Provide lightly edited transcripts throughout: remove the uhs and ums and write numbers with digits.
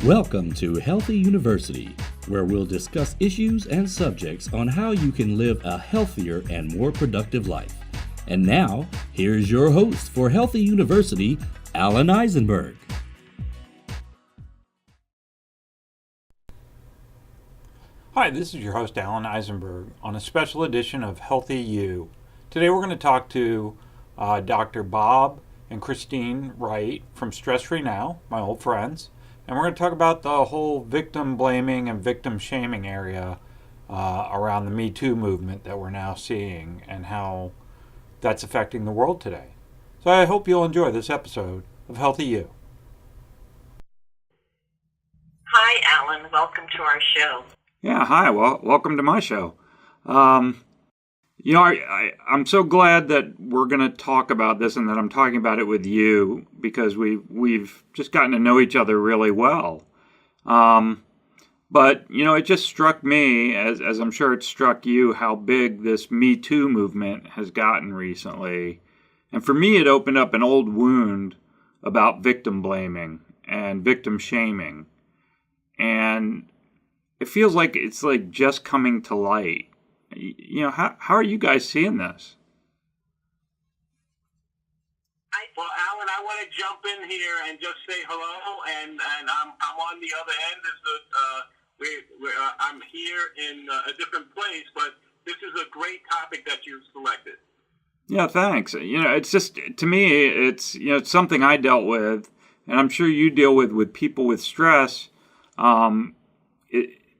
Welcome to Healthy University, where we'll discuss issues and subjects on how you can live a healthier and more productive life. And now, here's your host for Healthy University, Alan Eisenberg. Hi, this is your host, Alan Eisenberg, on a special edition of Healthy You. Today we're going to talk to Dr. Bob and Christine Wright from Stress Free Now, my old friends. And we're going to talk about the whole victim blaming and victim shaming area around the MeToo movement that we're now seeing and how that's affecting the world today. So I hope you'll enjoy this episode of Healthy You. Hi, Alan. Welcome to our show. Yeah, hi. Well, welcome to my show. I'm so glad that we're going to talk about this and that I'm talking about it with you because we've just gotten to know each other really well. But, it just struck me, as I'm sure it struck you, how big this Me Too movement has gotten recently. And for me, it opened up an old wound about victim blaming and victim shaming. And it feels like it's like just coming to light. How are you guys seeing this? Well, Alan, I want to jump in here and just say hello, and I'm on the other end. I'm here in a different place, but this is a great topic that you've selected. Yeah, thanks. It's just, to me, it's something I dealt with, and I'm sure you deal with people with stress.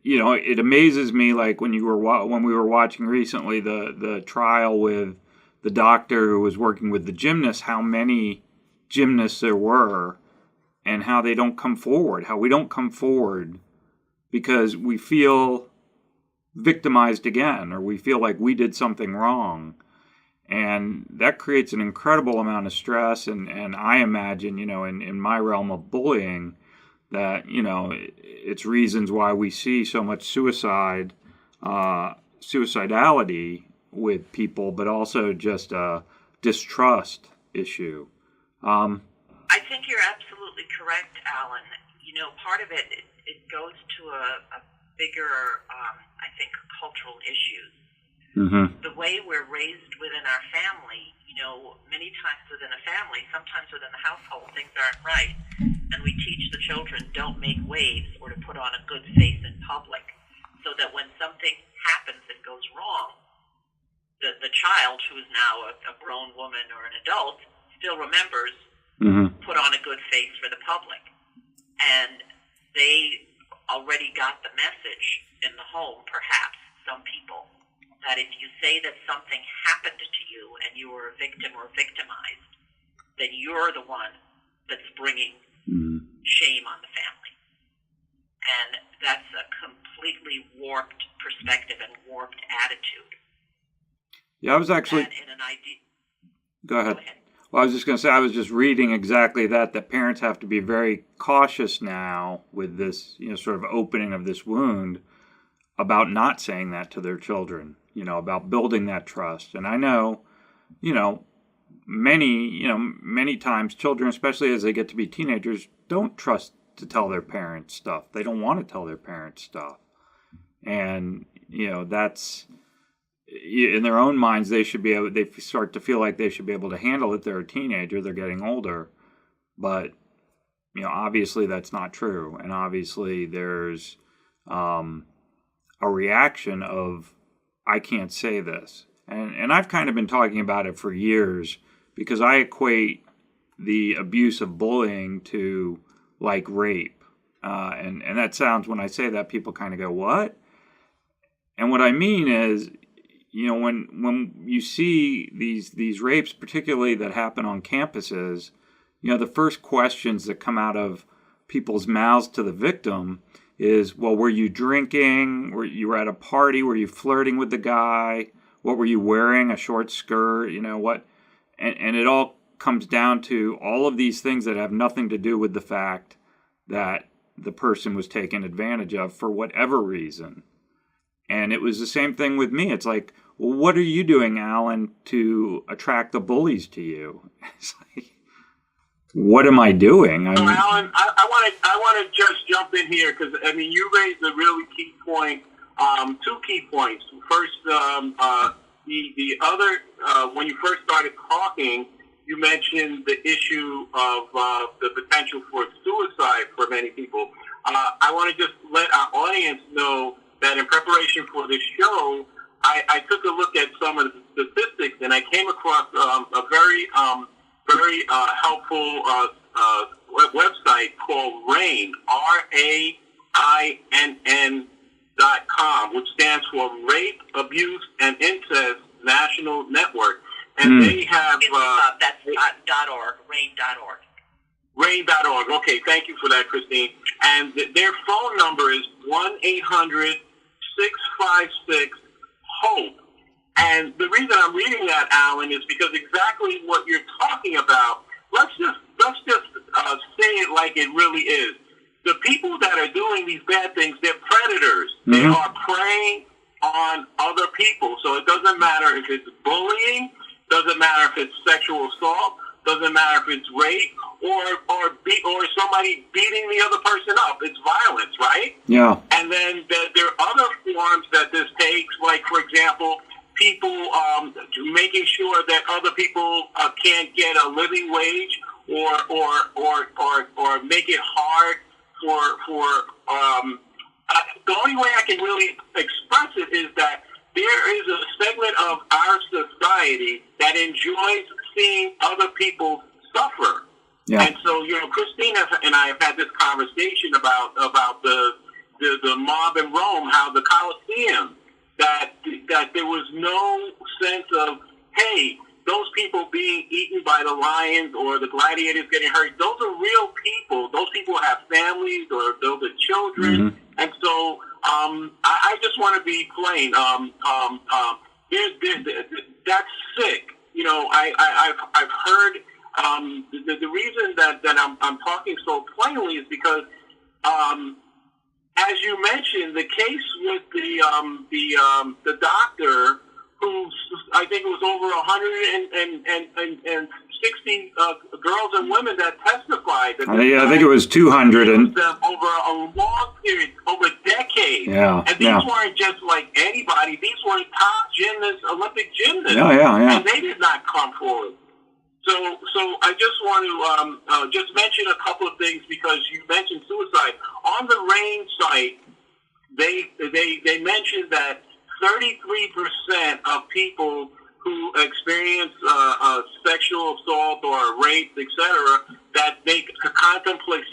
It amazes me, like when we were watching recently the trial with the doctor who was working with the gymnasts, how many gymnasts there were and how they don't come forward, how we don't come forward because we feel victimized again or we feel like we did something wrong. And that creates an incredible amount of stress. And I imagine, in my realm of bullying, that, it's reasons why we see so much suicidality with people, but also just a distrust issue. I think you're absolutely correct, Alan. Part of it goes to a bigger, I think, cultural issues. Mm-hmm. The way we're raised within our family, many times within a family, sometimes within the household, things aren't right. And we teach the children don't make waves or to put on a good face in public so that when something happens and goes wrong, the child, who is now a grown woman or an adult, still remembers put on a good face for the public. And they already got the message in the home, perhaps, some people, that if you say that something happened to you and you were a victim or victimized, then you're the one that's bringing shame on the family. And that's a completely warped perspective and warped attitude. Yeah, I was actually... Go ahead. Well, I was just going to say, I was just reading exactly that parents have to be very cautious now with this, sort of opening of this wound about not saying that to their children, about building that trust. And I know, many times children, especially as they get to be teenagers, don't trust to tell their parents stuff. They don't want to tell their parents stuff. And, that's, in their own minds, they start to feel like they should be able to handle it. They're a teenager, they're getting older. But, obviously that's not true. And obviously there's a reaction of, I can't say this. And I've kind of been talking about it for years because I equate the abuse of bullying to like rape. And that sounds, when I say that, people kind of go, what? And what I mean is, when you see these rapes, particularly that happen on campuses, the first questions that come out of people's mouths to the victim is, well, were you drinking? Were you at a party? Were you flirting with the guy? What were you wearing? A short skirt? What? And it all comes down to all of these things that have nothing to do with the fact that the person was taken advantage of for whatever reason. And it was the same thing with me. It's like, well, what are you doing, Alan, to attract the bullies to you? It's like, what am I doing? So, Alan, I want to just jump in here because I mean you raised a really key point. Two key points. First, the other when you first started talking, you mentioned the issue of the potential for suicide for many people. I want to just let our audience know that in preparation for this show, I took a look at some of the statistics, and I came across a very helpful website called RAINN, RAINN.com, which stands for Rape, Abuse, and Incest National Network. And they have... that's .org, RAINN.org. RAINN.org. Okay, thank you for that, Christine. And their phone number is 1-800-656-HOPE. And the reason I'm reading that, Alan, is because exactly what you're talking about. Let's just say it like it really is. The people that are doing these bad things, they're predators. Mm-hmm. They are preying on other people. So it doesn't matter if it's bullying, doesn't matter if it's sexual assault, doesn't matter if it's rape, or somebody beating the other person up. It's violence, right? Yeah. And then there are other forms that this takes, like, for example, people making sure that other people can't get a living wage, or make it hard for the only way I can really express it is that there is a segment of our society that enjoys seeing other people suffer. Yeah. And so, Christine and I have had this conversation about the mob in Rome, how the Colosseum, that there was no sense of, hey, those people being eaten by the lions or the gladiators getting hurt, those are real people. Those people have families or those are children. Mm-hmm. And so I just want to be plain. That's sick. I've heard the reason that I'm talking so plainly is because as you mentioned, the case with the doctor who I think it was over 160 girls and women that testified. I think it was 200 and over a long period, over decades. Yeah, and these weren't just like anybody; these were top gymnasts, Olympic gymnasts. Yeah. And they did not come forward. So I just want to just mention a couple of things because you mentioned suicide on the RAINN site. They mentioned that 33% of people who experience sexual assault or rape, etc., that they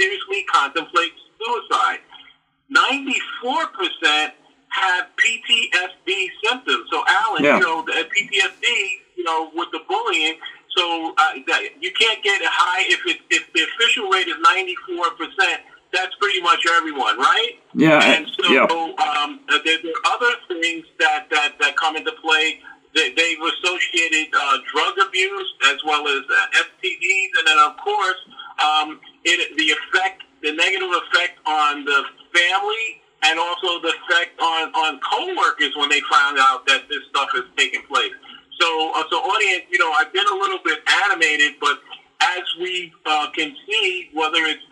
seriously contemplate suicide. 94% have PTSD symptoms. So, Alan, the PTSD, with the bullying. So you can't get it high if the official rate is 94%. That's pretty much everyone, right? Yeah. And so there are other things that come into play. They've associated drug abuse as well as STDs, and then of course the negative effect on the family, and also the effect on co-workers when they find out that this stuff is taking place. So audience, I've been a little bit animated, but as we can see, whether it's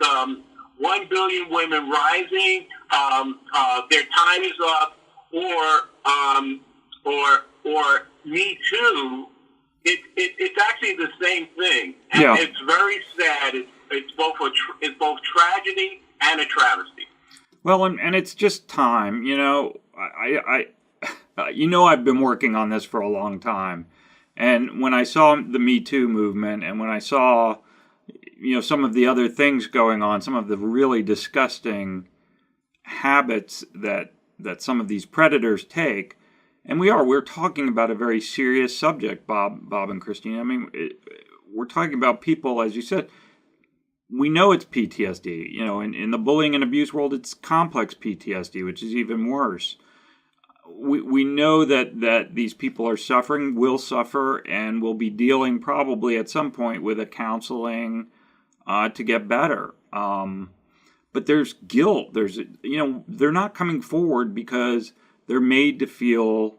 1 billion women rising, their time is up, or MeToo, it's actually the same thing, and it's very sad. It's both tragedy and a travesty. Well, and it's just time. I've been working on this for a long time, and when I saw the MeToo movement, and when I saw some of the other things going on, some of the really disgusting habits that some of these predators take, and we're talking about a very serious subject, Bob and Christine. I mean, we're talking about people, as you said. We know it's PTSD. In the bullying and abuse world, it's complex PTSD, which is even worse. We know that these people are suffering, will suffer, and will be dealing probably at some point with a counseling to get better. But there's guilt. They're not coming forward because they're made to feel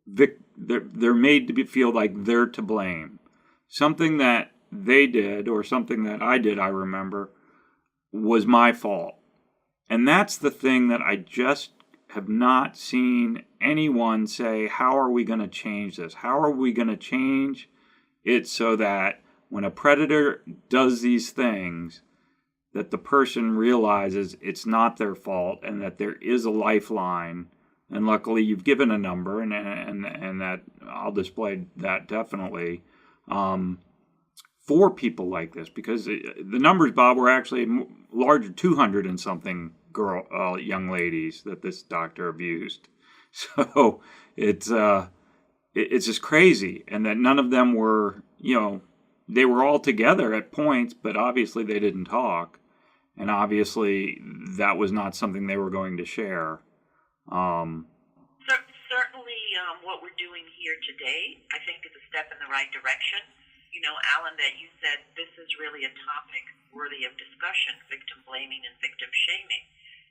they're made to feel like they're to blame. Something that they did or something that I did, I remember, was my fault. And that's the thing that I just have not seen anyone say, how are we going to change this? How are we going to change it so that when a predator does these things, that the person realizes it's not their fault and that there is a lifeline. And luckily you've given a number, and that I'll display that definitely for people like this, because the numbers, Bob, were actually larger, 200 and something young ladies that this doctor abused. So it's just crazy, and that none of them were, they were all together at points, but obviously they didn't talk, and obviously that was not something they were going to share. Certainly, what we're doing here today, I think, is a step in the right direction. Alan, that you said this is really a topic worthy of discussion, victim blaming and victim shaming.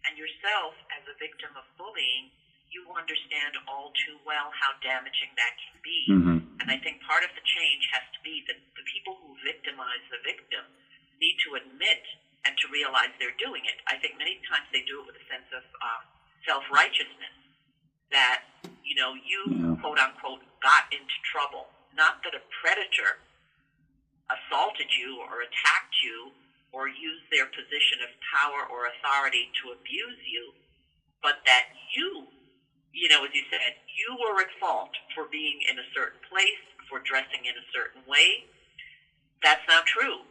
And yourself, as a victim of bullying, you understand all too well how damaging that can be. Mm-hmm. And I think part of the change has to be that the people who victimize the victim need to admit and to realize they're doing it. I think many times they do it with a sense of self-righteousness, that, you, quote unquote, got into trouble. Not that a predator assaulted you or attacked you or used their position of power or authority to abuse you, but that you, as you said, you were at fault for being in a certain place, for dressing in a certain way. That's not true.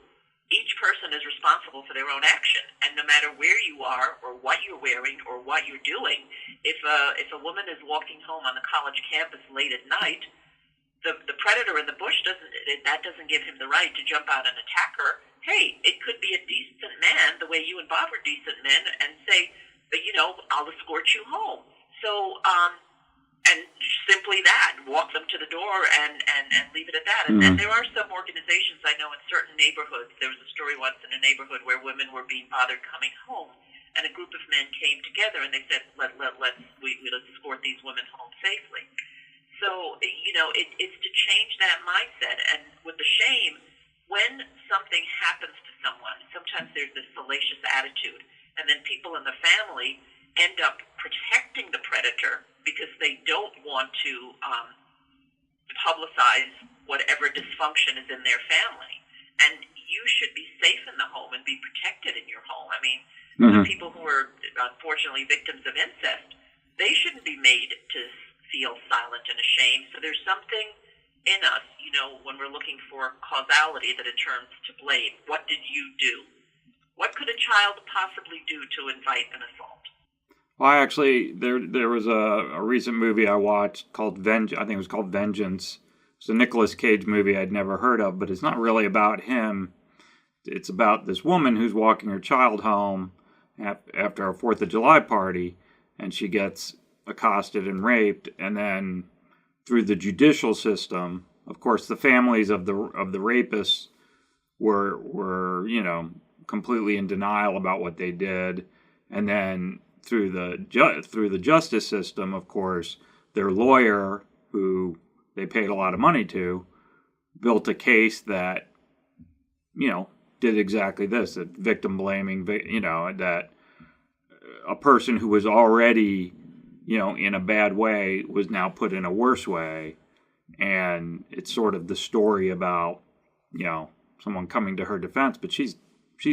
Each person is responsible for their own action, and no matter where you are or what you're wearing or what you're doing, if a woman is walking home on the college campus late at night, the predator in the bush doesn't give him the right to jump out and attack her. Hey, it could be a decent man, the way you and Bob are decent men, and say, I'll escort you home. So, and simply that, walk them to the door and leave it at that. And then there are some organizations I know in certain neighborhoods. There was a story once in a neighborhood where women were being bothered coming home, and a group of men came together and they said, let's escort these women home safely. So, it's to change that mindset. And with the shame, when something happens to someone, sometimes there's this salacious attitude, and then people in the family end up protecting the predator because they don't want to publicize whatever dysfunction is in their family. And you should be safe in the home and be protected in your home. I mean, the people who are unfortunately victims of incest, they shouldn't be made to feel silent and ashamed. So there's something in us, when we're looking for causality, that it turns to blame. What did you do? What could a child possibly do to invite an assault? Well, actually, there was a recent movie I watched called I think it was called Vengeance. It's a Nicolas Cage movie I'd never heard of, but it's not really about him. It's about this woman who's walking her child home after a 4th of July party, and she gets accosted and raped, and then through the judicial system, of course, the families of the rapists were completely in denial about what they did, and then through the justice system, of course, their lawyer, who they paid a lot of money to, built a case that did exactly this, that victim blaming, that a person who was already in a bad way was now put in a worse way. And it's sort of the story about, someone coming to her defense, but she's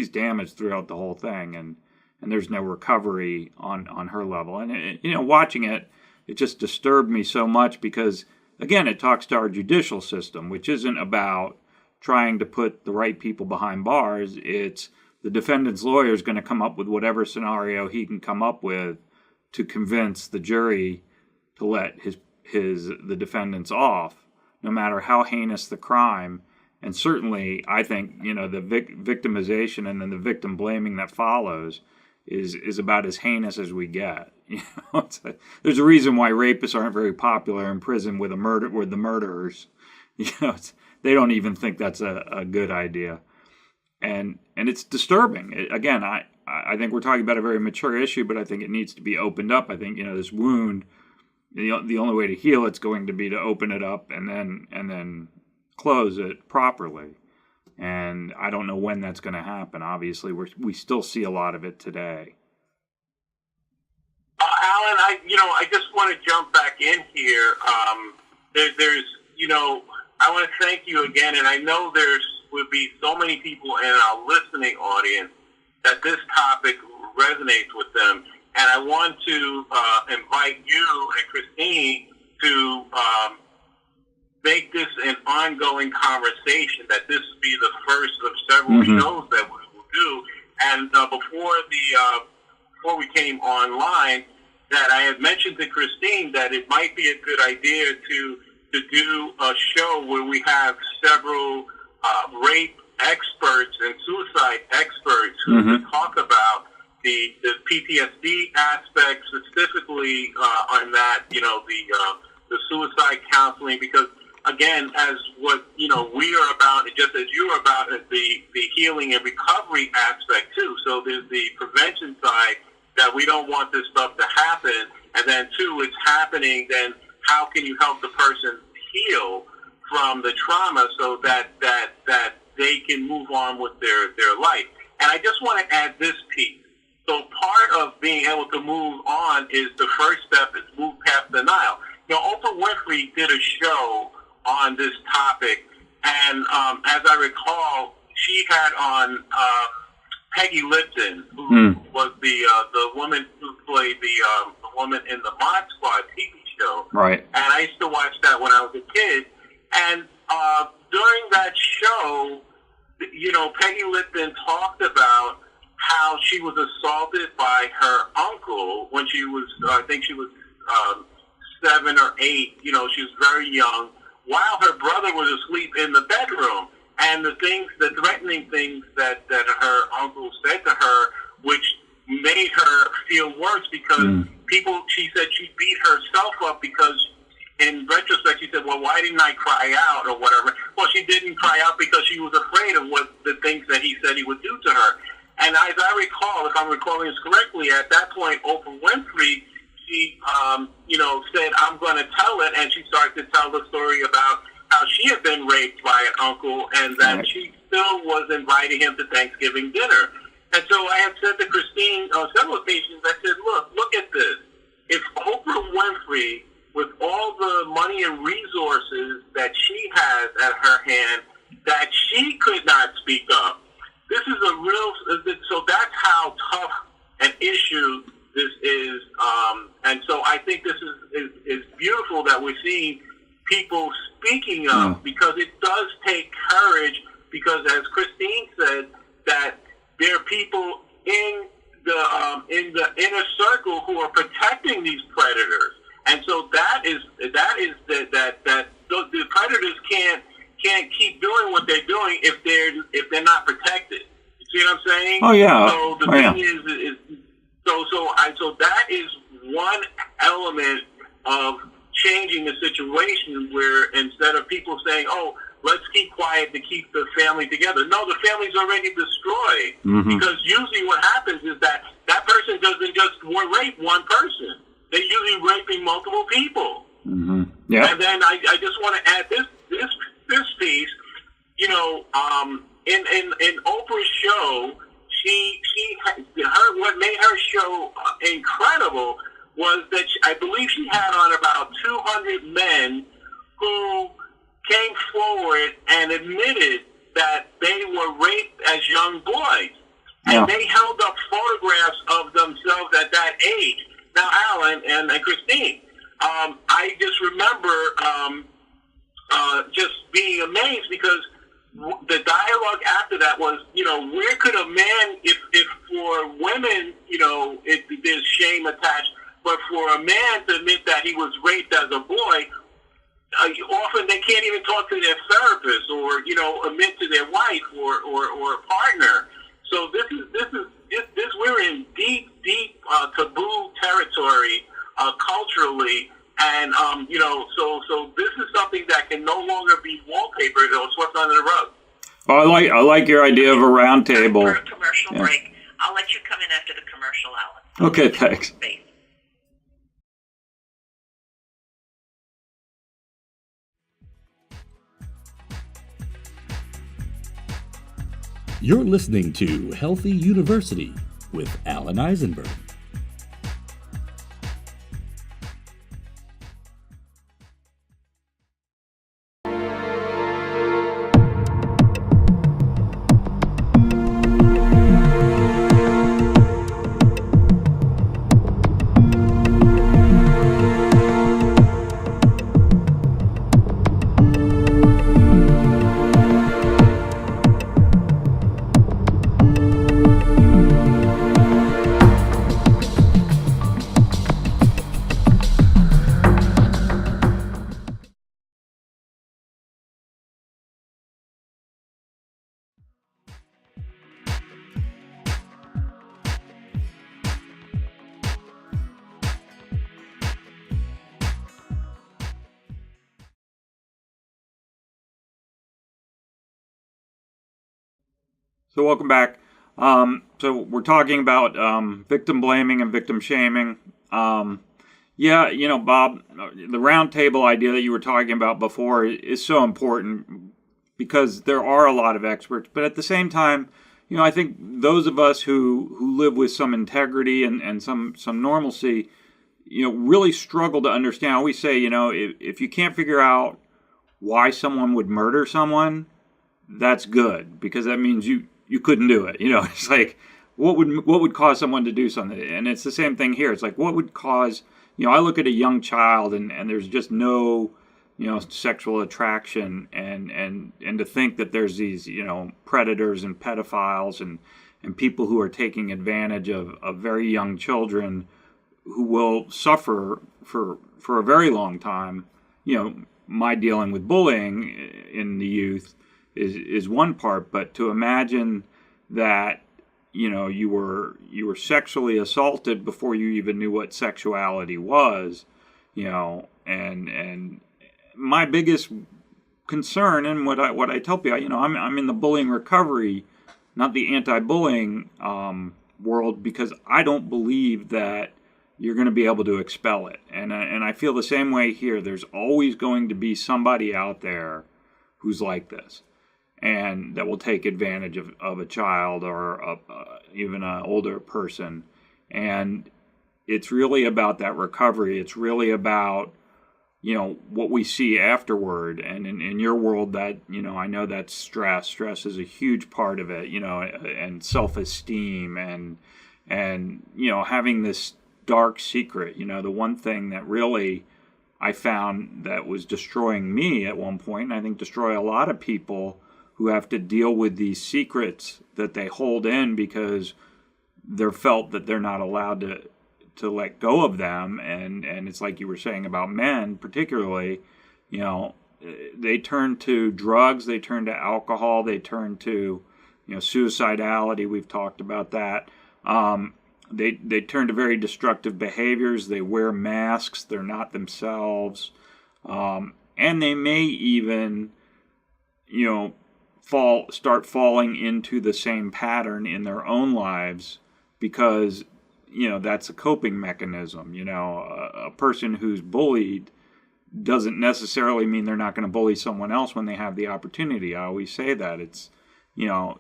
damaged throughout the whole thing, and there's no recovery on her level. And, watching it just disturbed me so much because, again, it talks to our judicial system, which isn't about trying to put the right people behind bars. It's the defendant's lawyer is going to come up with whatever scenario he can come up with to convince the jury to let the defendants off, no matter how heinous the crime. And certainly, I think, the victimization and then the victim blaming that follows is about as heinous as we get. There's a reason why rapists aren't very popular in prison with the murderers. They don't even think that's a good idea, and it's disturbing. Again, I think we're talking about a very mature issue, but I think it needs to be opened up. I think this wound, the only way to heal it's going to be to open it up and then close it properly. And and I don't know when that's going to happen. Obviously, we still see a lot of it today. Alan, I just want to jump back in here. There's, I want to thank you again, and I know would be so many people in our listening audience that this topic resonates with them, and I want to invite you and Christine to make this an ongoing conversation, that this will be the first of several shows that we will do. And before we came online, that I had mentioned to Christine that it might be a good idea to do a show where we have several rape experts and suicide experts who can talk about the PTSD aspect, specifically on that, the suicide counseling, because again, as what we are about, just as you are about, is the healing and recovery aspect too. So there's the prevention side, that we don't want this stuff to happen, and then two, it's happening, then how can you help the person heal from the trauma so that they can move on with their life. And I just want to add this piece. So part of being able to move on is the first step is move past denial. Oprah Winfrey did a show on this topic, and as I recall, she had on Peggy Lipton, who was the woman who played the woman in the Mod Squad TV show. Right. And I used to watch that when I was a kid. And during that show, Peggy Lipton talked about how she was assaulted by her uncle when she was, I think she was 7 or 8. She was very young, while her brother was asleep in the bedroom. And the threatening things that her uncle said to her, which made her feel worse, because she said she beat herself up because, in retrospect, she said, well, why didn't I cry out or whatever? Well, she didn't cry out because she was afraid of what the things that he said he would do to her. And as I recall, if I'm recalling this correctly, at that point, Oprah Winfrey, she, said, I'm going to tell it, and she started to tell the story about how she had been raped by an uncle, and that she still was inviting him to Thanksgiving dinner. And so I had said to Christine on several occasions, I said, look at this. If Oprah Winfrey, with all the money and resources that she has at her hand, that she could not speak up, this is a real, so that's how tough an issue this is. And so I think this is beautiful that we're seeing people speaking up, because it does take courage, because as Christine said, that there are people in the inner circle who are protecting these predators. And so that the predators can't keep doing what they're doing if they're not protected. You see what I'm saying? Oh yeah. So the thing is so that is one element of changing the situation, where instead of people saying, oh, let's keep quiet to keep the family together. No, the family's already destroyed, because usually what happens is that person doesn't just rape one person. They're usually raping multiple people. Yeah. And then I just want to add this piece. In Oprah's show, what made her show incredible was that I believe she had on about 200 men who came forward and admitted that they were raped as young boys. And they held up photographs of themselves at that age. Now, Alan and Christine, I just remember just being amazed, because the dialogue after that was, where could a man, if for women, there's shame attached, but for a man to admit that he was raped as a boy, often they can't even talk to their therapist, or admit to their wife or partner. So this we're in deep taboo territory culturally, and so this is something that can no longer be wallpapered or swept under the rug. Well, I like your idea of a round table. For a commercial break, I'll let you come in after the commercial, Alan. Okay, thanks. Space. You're listening to Healthy University with Alan Eisenberg. So welcome back. So we're talking about victim blaming and victim shaming. Yeah, Bob, the roundtable idea that you were talking about before is so important because there are a lot of experts, but at the same time, I think those of us who live with some integrity and some normalcy, really struggle to understand. I always say, if you can't figure out why someone would murder someone, that's good because that means you couldn't do it. It's like what would cause someone to do something, and it's the same thing here. It's like what would cause. I look at a young child and there's just no sexual attraction and to think that there's these predators and pedophiles and people who are taking advantage of very young children who will suffer for a very long time. My dealing with bullying in the youth is one part, but to imagine that you were sexually assaulted before you even knew what sexuality was, and my biggest concern and what I tell people, I'm in the bullying recovery, not the anti-bullying world, because I don't believe that you're going to be able to expel it, and I feel the same way here. There's always going to be somebody out there who's like this, and that will take advantage of a child or even an older person. And it's really about that recovery. It's really about, what we see afterward. And in your world, that, I know that stress. Stress is a huge part of it, and self-esteem and having this dark secret. The one thing that really I found that was destroying me at one point, and I think destroy a lot of people who have to deal with these secrets that they hold in because they're felt that they're not allowed to let go of them. And it's like you were saying about men particularly, they turn to drugs, they turn to alcohol, they turn to, suicidality. We've talked about that. They turn to very destructive behaviors. They wear masks. They're not themselves. And they may even, start falling into the same pattern in their own lives because, that's a coping mechanism. A person who's bullied doesn't necessarily mean they're not going to bully someone else when they have the opportunity. I always say that. It's,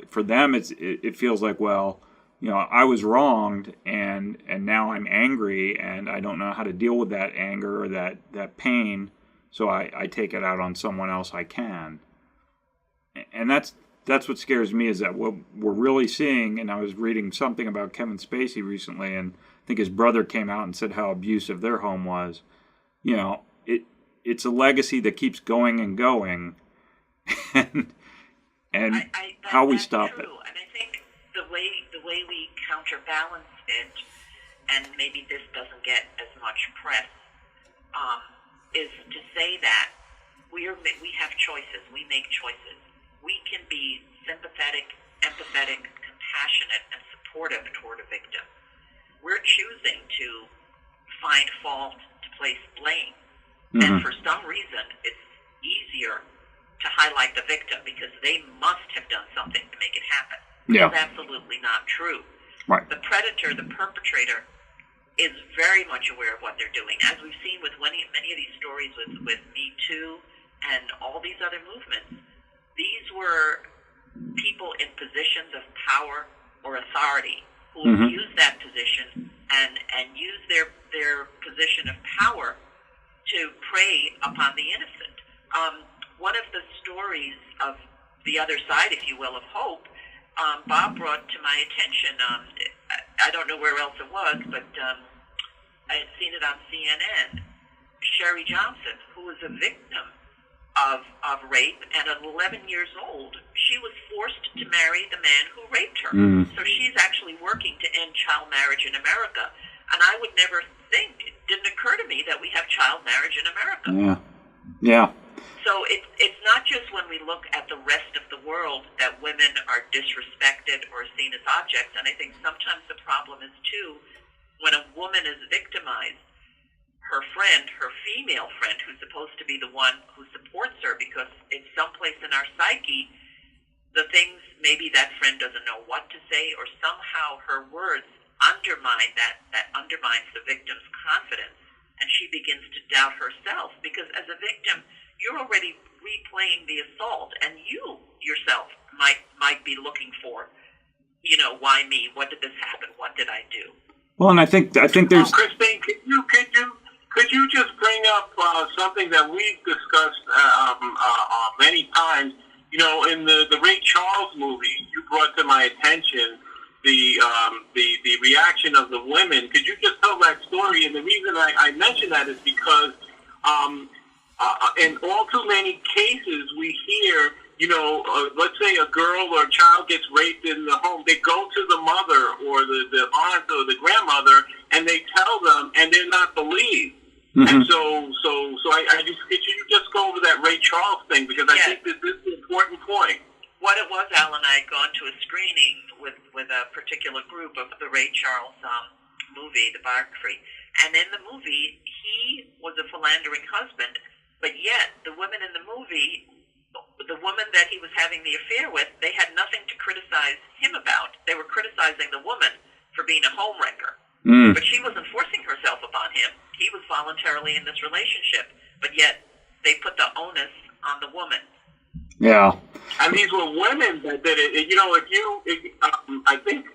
for them, it feels like, well, I was wronged and now I'm angry and I don't know how to deal with that anger or that pain, so I take it out on someone else I can. And that's what scares me, is that what we're really seeing, and I was reading something about Kevin Spacey recently, and I think his brother came out and said how abusive their home was. It's a legacy that keeps going and going, and how we stop it. And I think the way we counterbalance it, and maybe this doesn't get as much press, is to say that we have choices. We make choices. We can be sympathetic, empathetic, compassionate, and supportive toward a victim. We're choosing to find fault, to place blame. Mm-hmm. And for some reason, it's easier to highlight the victim because they must have done something to make it happen. Yeah. That's absolutely not true. Right. The predator, the perpetrator, is very much aware of what they're doing. As we've seen with many of these stories with MeToo and all these other movements, these were people in positions of power or authority who Mm-hmm. abuse that position and use their position of power to prey upon the innocent. One of the stories of the other side, if you will, of hope, Bob brought to my attention. I don't know where else it was, but I had seen it on CNN. Sherry Johnson, who was a victim of rape and at 11 years old, she was forced to marry the man who raped her. So she's actually working to end child marriage in America. And I would never think, it didn't occur to me that we have child marriage in America. Yeah. So it's not just when we look at the rest of the world that women are disrespected or seen as objects. And I think sometimes the problem is, too, when a woman is victimized, her friend, her female friend, who's supposed to be the one who supports her, because it's someplace in our psyche, the things maybe that friend doesn't know what to say, or somehow her words undermine that undermines the victim's confidence, and she begins to doubt herself, because as a victim, you're already replaying the assault, and you yourself might be looking for, why me? What did this happen? What did I do? Well, and I think there's Christine, could you just bring up something that we've discussed many times? In the Ray Charles movie, you brought to my attention the reaction of the women. Could you just tell that story? And the reason I mention that is because in all too many cases we hear, let's say a girl or a child gets raped in the home, they go to the mother or the aunt or the grandmother and they tell them, and they're not believed. Mm-hmm. And so I just, could you just go over that Ray Charles thing, because I think that this is an important point. What it was, Alan, I had gone to a screening with a particular group of the Ray Charles movie, the biography, and in the movie, he was a philandering husband, but yet the women in the movie, the woman that he was having the affair with, they had nothing to criticize him about. They were criticizing the woman for being a homewrecker. But she wasn't forcing herself upon him. He was voluntarily in this relationship, but yet they put the onus on the woman. Yeah. And these were women that did it. I think,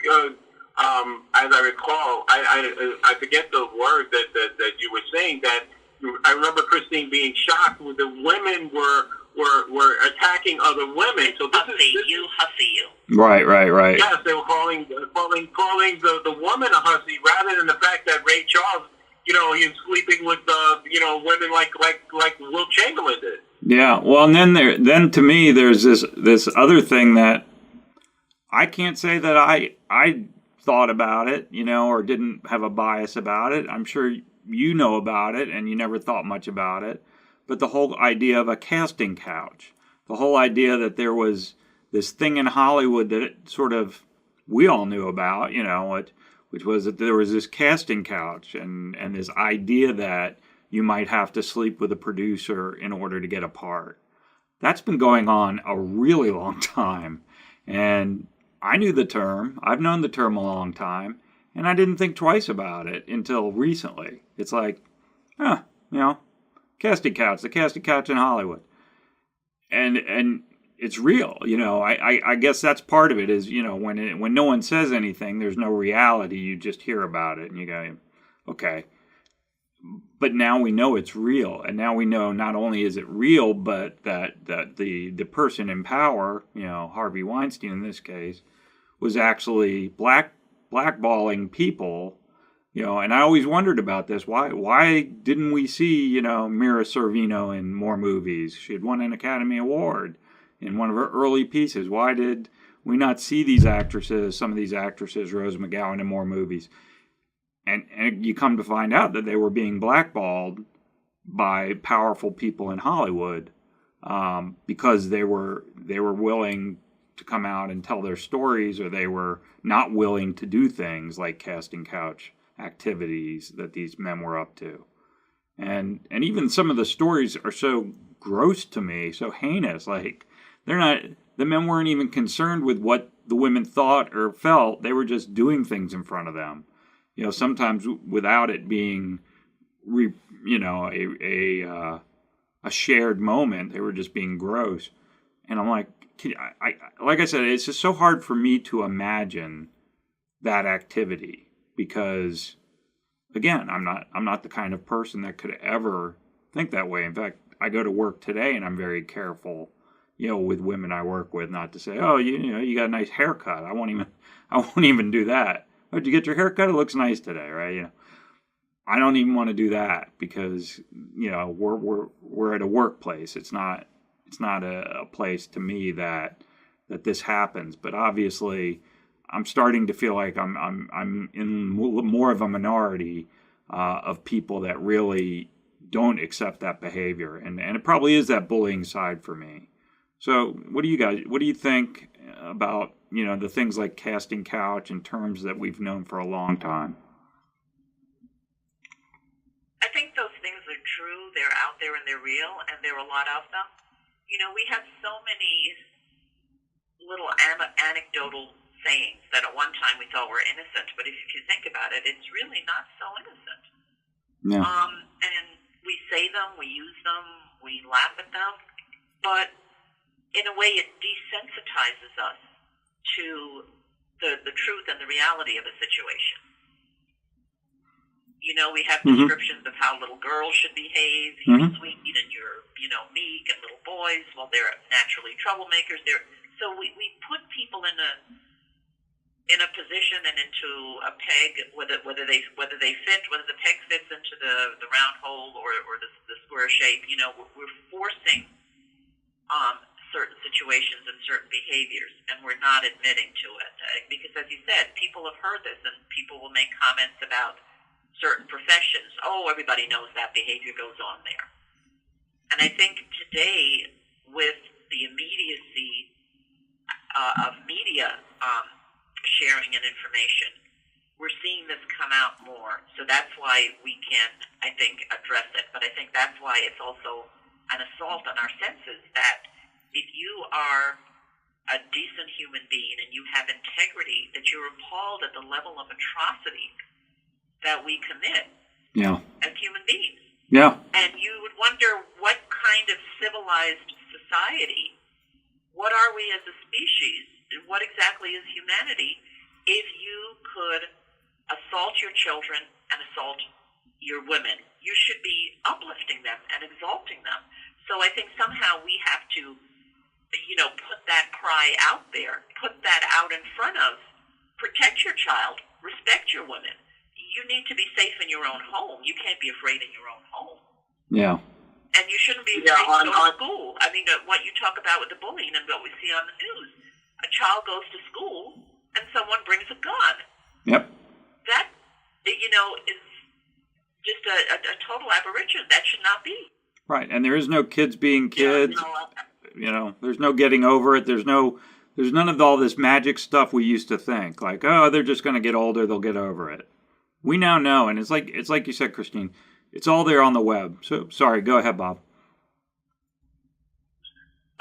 as I recall, I forget the word that you were saying, that I remember Christine being shocked when the women were attacking other women. So this hussy, is you hussy, you. Right. Yes, they were calling the woman a hussy, rather than the fact that Ray Charles, he's sleeping with women like Will Chamberlain did. Yeah. Well, and then to me, there's this other thing that I can't say that I thought about it, or didn't have a bias about it. I'm sure you know about it, and you never thought much about it. But the whole idea of a casting couch, the whole idea that there was this thing in Hollywood that sort of we all knew about, which was that there was this casting couch and this idea that you might have to sleep with a producer in order to get a part. That's been going on a really long time. And I knew the term. I've known the term a long time. And I didn't think twice about it until recently. It's like, casting couch, the casting couch in Hollywood. And it's real, I guess that's part of it is, when no one says anything, there's no reality. You just hear about it and you go, okay. But now we know it's real. And now we know not only is it real, but that the person in power, Harvey Weinstein in this case, was actually blackballing people. And I always wondered about this. Why didn't we see, Mira Sorvino in more movies? She had won an Academy Award in one of her early pieces. Why did we not see some of these actresses, Rose McGowan, in more movies? And you come to find out that they were being blackballed by powerful people in Hollywood because they were willing to come out and tell their stories, or they were not willing to do things like casting couch activities that these men were up to. And even some of the stories are so gross to me, so heinous. Like, the men weren't even concerned with what the women thought or felt. They were just doing things in front of them. Sometimes without it being, a shared moment, they were just being gross. And I'm like, like I said, it's just so hard for me to imagine that activity because, again, I'm not the kind of person that could ever think that way. In fact, I go to work today and I'm very careful, with women I work with, not to say, oh, you got a nice haircut. I won't even do that. Oh, did you get your haircut? It looks nice today, right? I don't even want to do that because, we're at a workplace. It's not a place to me that this happens. But obviously, I'm starting to feel like I'm in more of a minority of people that really don't accept that behavior, and it probably is that bullying side for me. So, what do you think about the things like casting couch and terms that we've known for a long time? I think those things are true. They're out there and they're real, and there are a lot of them. We have so many little anecdotal sayings that at one time we thought were innocent, but if you think about it, it's really not so innocent. Yeah. And we say them, we use them, we laugh at them, but in a way it desensitizes us to the truth and the reality of a situation. We have descriptions of how little girls should behave. You're sweet and you're, meek, and little boys, well, they're naturally troublemakers. So we put people in a position and into a peg, whether they fit, whether the peg fits into the round hole or the square shape. We're forcing certain situations and certain behaviors, and we're not admitting to it because, as you said, people have heard this, and people will make comments about certain professions. Oh, everybody knows that behavior goes on there. And I think today, with the immediacy of media sharing and information, we're seeing this come out more. So that's why we can, I think, address it. But I think that's why it's also an assault on our senses, that if you are a decent human being and you have integrity, that you're appalled at the level of atrocity that we commit as human beings. Yeah. And you would wonder, what kind of civilized society, what are we as a species, what exactly is humanity, if you could assault your children and assault your women? You should be uplifting them and exalting them. So I think somehow we have to, put that cry out there, put that out in front of, protect your child, respect your women. You need to be safe in your own home. You can't be afraid in your own home. Yeah. And you shouldn't be afraid to go to school. I mean, what you talk about with the bullying and what we see on the news. A child goes to school and someone brings a gun. Yep. That, is just a total aberration. That should not be. Right. And there is no kids being kids. There's no getting over it. There's none of all this magic stuff we used to think. Like, oh, they're just going to get older. They'll get over it. We now know, and it's like you said, Christine, it's all there on the web. So, sorry, go ahead, Bob.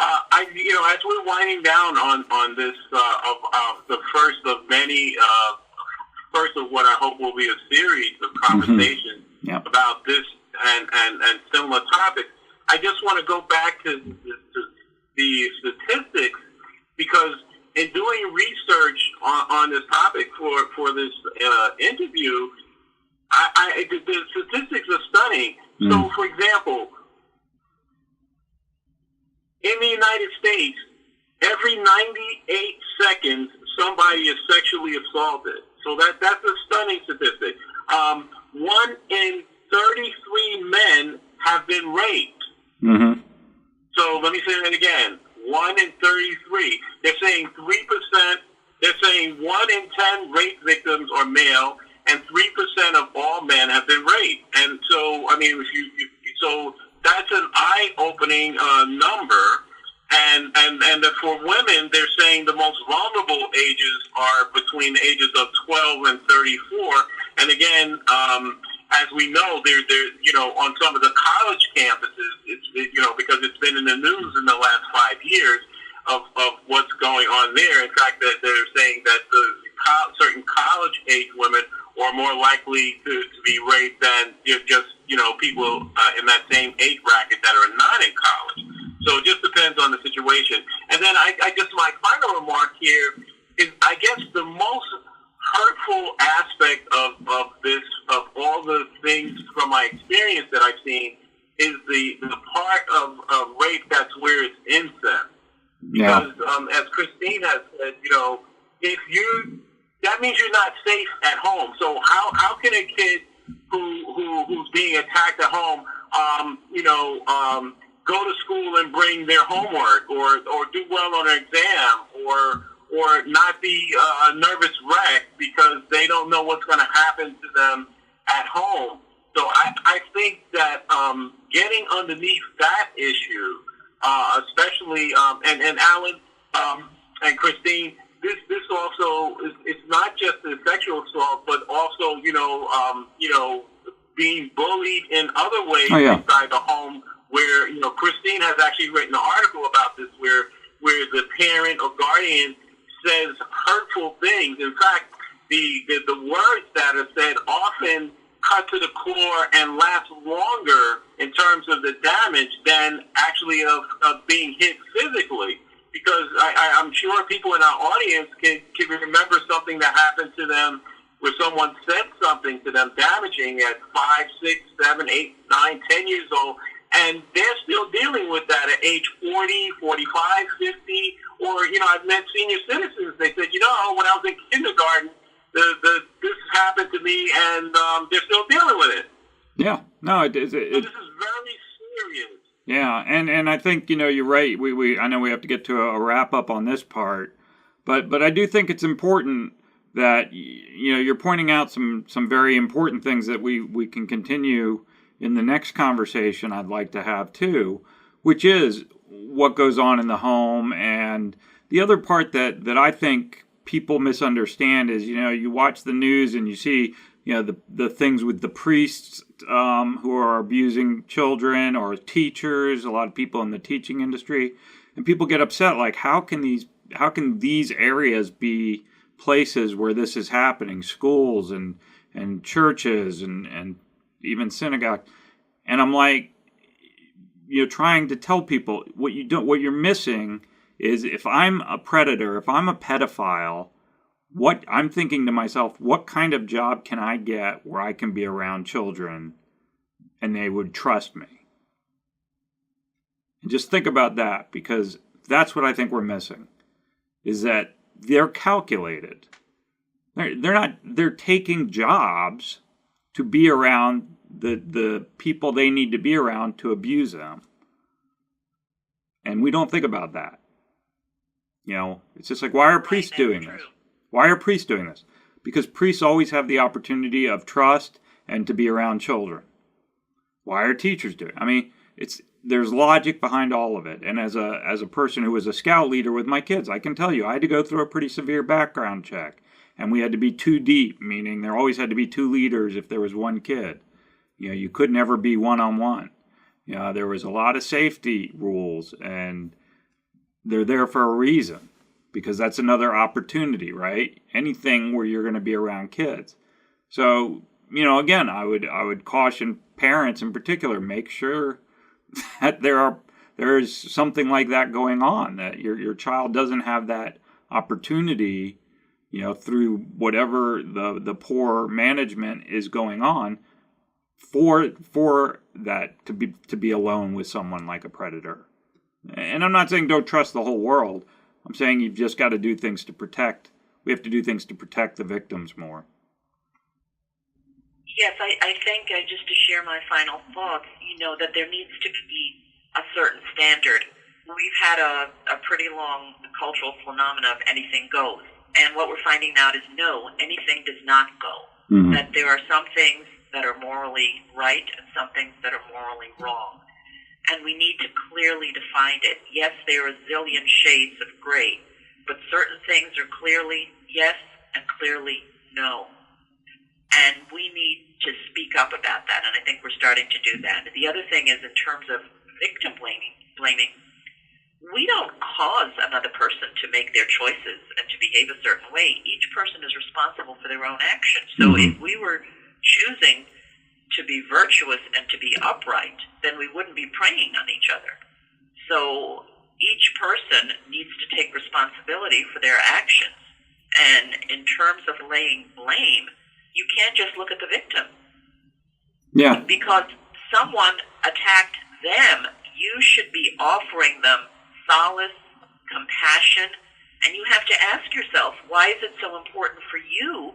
As we're winding down on this the first of many, first of what I hope will be a series of conversations about this and similar topics, I just want to go back to the statistics, because in doing research on this topic for this interview, the statistics are stunning. So, for example, in the United States, every 98 seconds, somebody is sexually assaulted. So that's a stunning statistic. 1 in 33 men have been raped. Mm-hmm. So let me say that again. 1 in 33. They're saying 3%. They're saying 1 in 10 rape victims are male, and 3% of all men have been raped. And so, I mean, so that's an eye-opening number. And for women, they're saying the most vulnerable ages are between the ages of 12 and 34. And again, as we know, they're on some of the college campuses, because it's been in the news in the last 5 years of what's going on there. In fact, that they're saying that certain college-age women are more likely to be raped than just people in that same age bracket that are not in college. So it just depends on the situation. And then I just, my final remark here is, I guess the most hurtful aspect of this, of all the things from my experience that I've seen, is the part of rape that's where it's incest. Yeah. Because as Christine has said, if that means you're not safe at home. So how can a kid who's being attacked at home, go to school and bring their homework, or do well on an exam, or not be a nervous wreck because they don't know what's going to happen to them at home? So I think that getting underneath that issue, especially, and Alan and Christine, this also it's not just the sexual assault, but also being bullied in other ways inside the home. Where Christine has actually written an article about this, where the parent or guardian says hurtful things. In fact, the words that are said often cut to the core and last longer in terms of the damage than actually of being hit physically. Because I'm sure people in our audience can remember something that happened to them where someone said something to them damaging at 5, 6, 7, 8, 9, 10 years old, and they're still dealing with that at age 40, 45, 50, or, I've met senior citizens. They said, when I was in kindergarten, this happened to me, and they're still dealing with it. Yeah, no, so this is very serious. Yeah, and I think you're right. I know we have to get to a wrap up on this part, but I do think it's important that you're pointing out some very important things that we can continue in the next conversation I'd like to have too, which is what goes on in the home. And the other part that I think people misunderstand is, you watch the news and you see, the things with the priests who are abusing children, or teachers, a lot of people in the teaching industry, and people get upset, like, how can these areas be places where this is happening, schools and churches and even synagogue. And I'm like, trying to tell people what you're missing is, if I'm a predator, if I'm a pedophile, what I'm thinking to myself, what kind of job can I get where I can be around children and they would trust me? And just think about that, because that's what I think we're missing, is that they're calculated. They're taking jobs to be around the people they need to be around to abuse them. And we don't think about that. It's just like, why are priests doing this? Why are priests doing this? Because priests always have the opportunity of trust and to be around children. Why are teachers doing it? I mean, there's logic behind all of it. And as a person who was a scout leader with my kids, I can tell you, I had to go through a pretty severe background check. And we had to be 2 deep, meaning there always had to be 2 leaders if there was 1 kid. You could never be one-on-one. There was a lot of safety rules, and they're there for a reason, because that's another opportunity, right? Anything where you're going to be around kids. So, again, I would caution parents in particular, make sure that there is something like that going on, that your child doesn't have that opportunity, through whatever the poor management is going on, for that to be alone with someone like a predator. And I'm not saying don't trust the whole world. I'm saying you've just got to do things to protect. We have to do things to protect the victims more. Yes, I think, just to share my final thoughts, that there needs to be a certain standard. We've had a pretty long cultural phenomena of anything goes. And what we're finding out is, no, anything does not go. Mm-hmm. That there are some things that are morally right and some things that are morally wrong. And we need to clearly define it. Yes, there are a zillion shades of gray, but certain things are clearly yes and clearly no. And we need to speak up about that, and I think we're starting to do that. The other thing is, in terms of victim blaming, we don't cause another person to make their choices and to behave a certain way. Each person is responsible for their own actions. So if we were choosing to be virtuous and to be upright, then we wouldn't be preying on each other. So each person needs to take responsibility for their actions. And in terms of laying blame, you can't just look at the victim. Yeah. Because someone attacked them, you should be offering them solace, compassion, and you have to ask yourself, why is it so important for you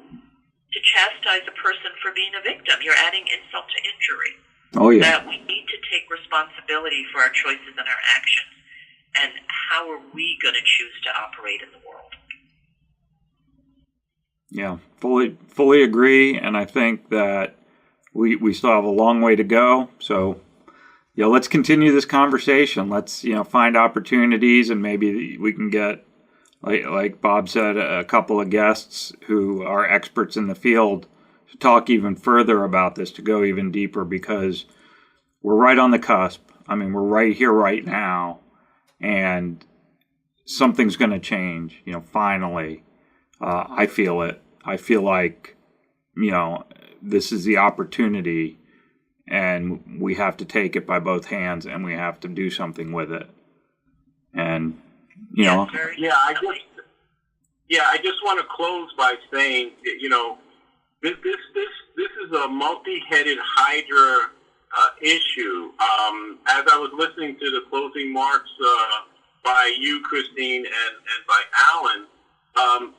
to chastise a person for being a victim? You're adding insult to injury. Oh, yeah. That we need to take responsibility for our choices and our actions. And how are we going to choose to operate in the world? Yeah, fully agree. And I think that we still have a long way to go. So, let's continue this conversation. Let's, find opportunities, and maybe we can get, like Bob said, a couple of guests who are experts in the field to talk even further about this, to go even deeper, because we're right on the cusp. I mean, we're right here, right now, and something's going to change, finally. I feel it. I feel like, this is the opportunity, and we have to take it by both hands, and we have to do something with it. And, I just want to close by saying, this is a multi-headed Hydra issue. As I was listening to the closing marks by you, Christine, and by Alan,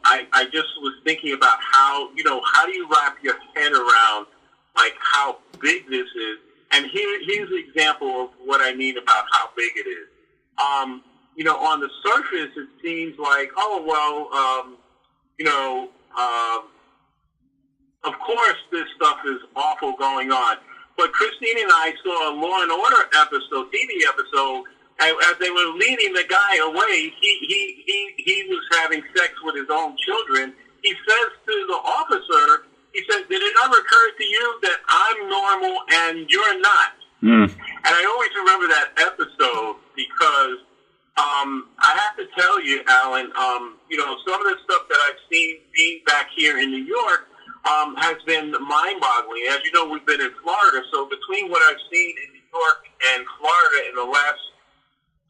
I just was thinking about how do you wrap your head around, like, how big this is? And here's an example of what I mean about how big it is. On the surface, it seems like, of course this stuff is awful going on. But Christine and I saw a Law and Order TV episode, and as they were leading the guy away, he was having sex with his own children. He says to the officer, he says, "Did it ever occur to you that I'm normal and you're not?" And I always remember that episode because I have to tell you, Alan, some of the stuff that I've seen being back here in New York has been mind-boggling. As you know, we've been in Florida, so between what I've seen in New York and Florida in the last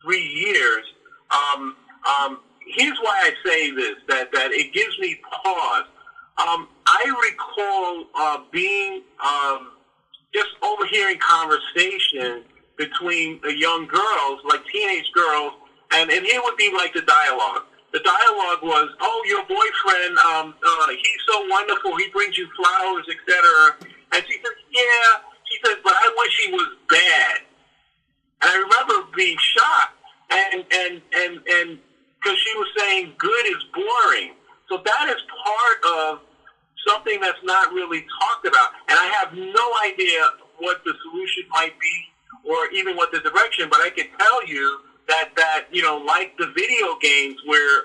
3 years, here's why I say this, that it gives me pause. I recall being just overhearing conversation between young girls, like teenage girls, and here would be like the dialogue. The dialogue was, "Oh, your boyfriend, he's so wonderful. He brings you flowers, etc." And she says, "Yeah." She says, "But I wish he was bad." And I remember being shocked, and because she was saying good is boring. So that is part of something that's not really talked about. And I have no idea what the solution might be, or even what the direction. But I can tell you that like the video games where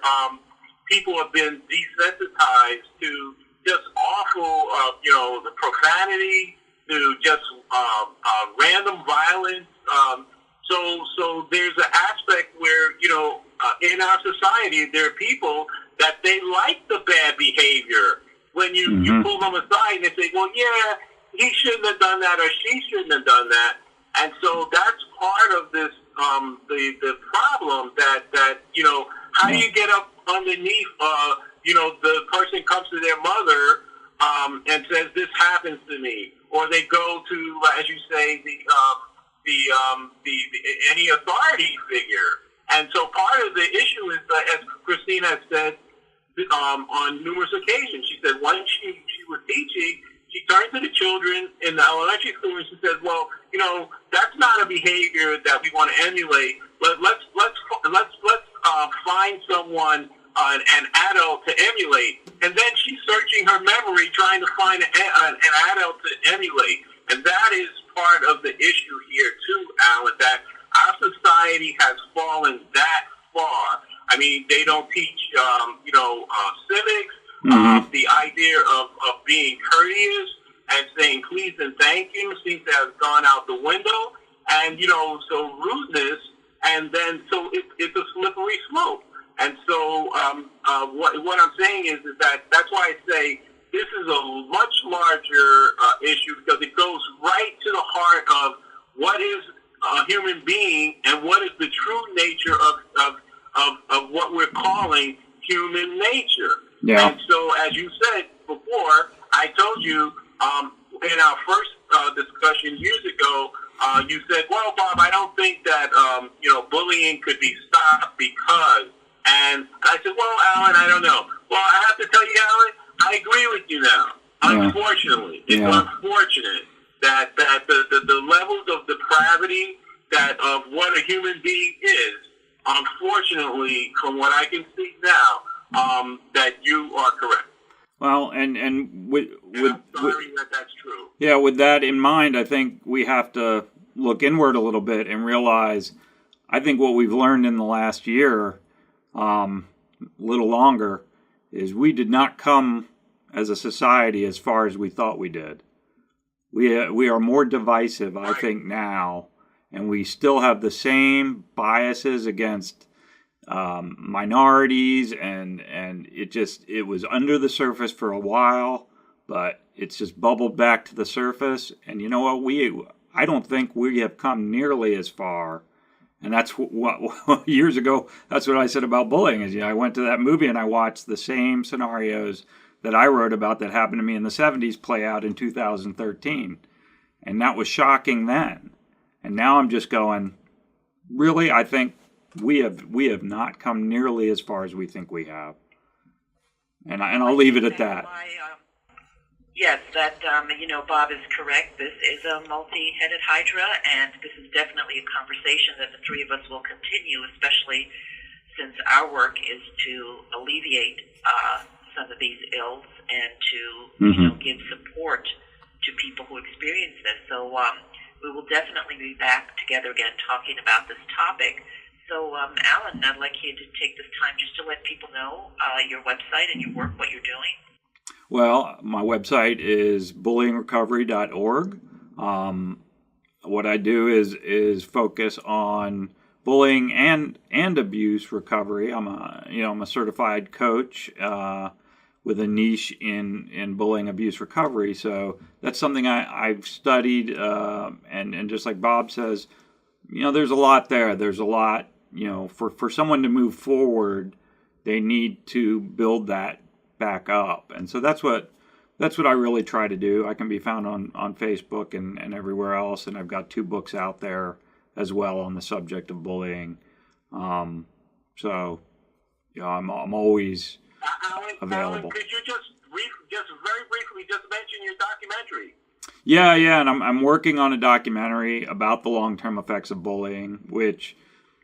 people have been desensitized to just awful, the profanity, to just random violence. So there's an aspect where, in our society, there are people that they like the bad behavior. When you pull them aside and they say, "Well, yeah, he shouldn't have done that, or she shouldn't have done that." And so that's part of this, the problem that how do you get up underneath, the person comes to their mother and says, "This happens to me," or they go to, as you say, any authority figure. And so part of the issue is that, as Christine has said on numerous occasions, she said once she was teaching, she turned to the children in the elementary school and she said, "Well, that's not a behavior that we want to emulate. Let's find someone, an adult to emulate." And then she's searching her memory trying to find an adult to emulate. And that is part of the issue here too, Alan, that our society has fallen that far. I mean, they don't teach, civics, the idea of being courteous and saying please and thank you seems to have gone out the window. And, so rudeness, and then so it's a slippery slope. And so what I'm saying is that that's why I say this is a much larger issue, because it goes right to the heart of what is a human being and what is the true nature of what we're calling human nature. Yeah. And so, as you said before, I told you in our first discussion years ago, you said, well, Bob, I don't think that, bullying could be stopped because, and I said, well, Alan, I don't know. Well, I have to tell you, Alan, I agree with you now. Yeah. Unfortunately, it's Yeah. unfortunate that the levels of depravity of what a human being is, unfortunately, from what I can see now, that you are correct. Well, and with I'm sorry that that's true. Yeah, with that in mind, I think we have to look inward a little bit and realize, I think what we've learned in the last year, a little longer, is we did not come as a society as far as we thought we did. We are more divisive, I think, now, and we still have the same biases against minorities, and it was under the surface for a while, but it's just bubbled back to the surface. And you know what? I don't think we have come nearly as far. And that's what years ago, that's what I said about bullying. Is I went to that movie and I watched the same scenarios that I wrote about that happened to me in the 70s play out in 2013. And that was shocking then. And now I'm just going, really? I think we have not come nearly as far as we think we have. And I'll leave it at that. Yes, that, Bob is correct. This is a multi-headed hydra, and this is definitely a conversation that the three of us will continue, especially since our work is to alleviate some of these ills and to, give support to people who experience this. So we will definitely be back together again talking about this topic. So, Alan, I'd like you to take this time just to let people know your website and your work, what you're doing. Well, my website is bullyingrecovery.org. What I do is focus on bullying and abuse recovery. I'm a certified coach with a niche in bullying abuse recovery. So that's something I've studied, and just like Bob says, there's a lot there. There's a lot, for someone to move forward, they need to build that back up. And so that's what I really try to do. I can be found on Facebook and everywhere else, and I've got 2 books out there as well on the subject of bullying. I'm always available. Alan, could you just very briefly mention your documentary? Yeah, and I'm working on a documentary about the long-term effects of bullying, which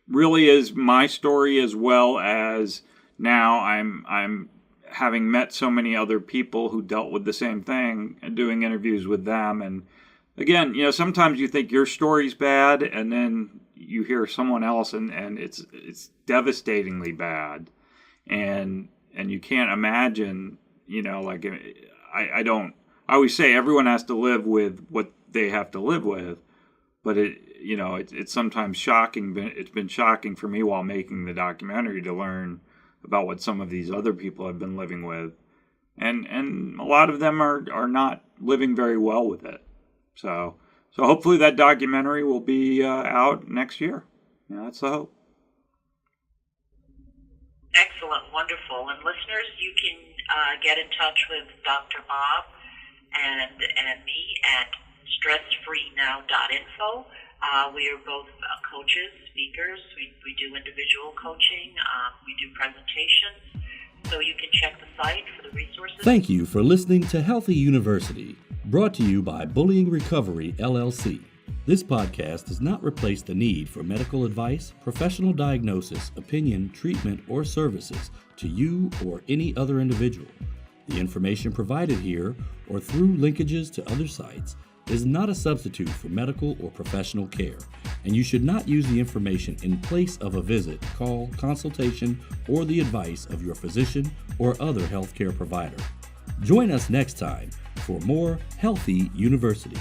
really is my story, as well as now I'm having met so many other people who dealt with the same thing and doing interviews with them. And again, sometimes you think your story's bad, and then you hear someone else and it's devastatingly bad. And you can't imagine, I always say everyone has to live with what they have to live with, but it's sometimes shocking. It's been shocking for me while making the documentary to learn about what some of these other people have been living with, and a lot of them are not living very well with it. So hopefully that documentary will be out next year. That's the hope. Excellent, wonderful. And listeners, you can get in touch with Dr. Bob and me at stressfreenow.info. We are both coaches, speakers. We do individual coaching. We do presentations. So you can check the site for the resources. Thank you for listening to Healthy University, brought to you by Bullying Recovery, LLC. This podcast does not replace the need for medical advice, professional diagnosis, opinion, treatment, or services to you or any other individual. The information provided here or through linkages to other sites is not a substitute for medical or professional care, and you should not use the information in place of a visit, call, consultation, or the advice of your physician or other healthcare provider. Join us next time for more Healthy University.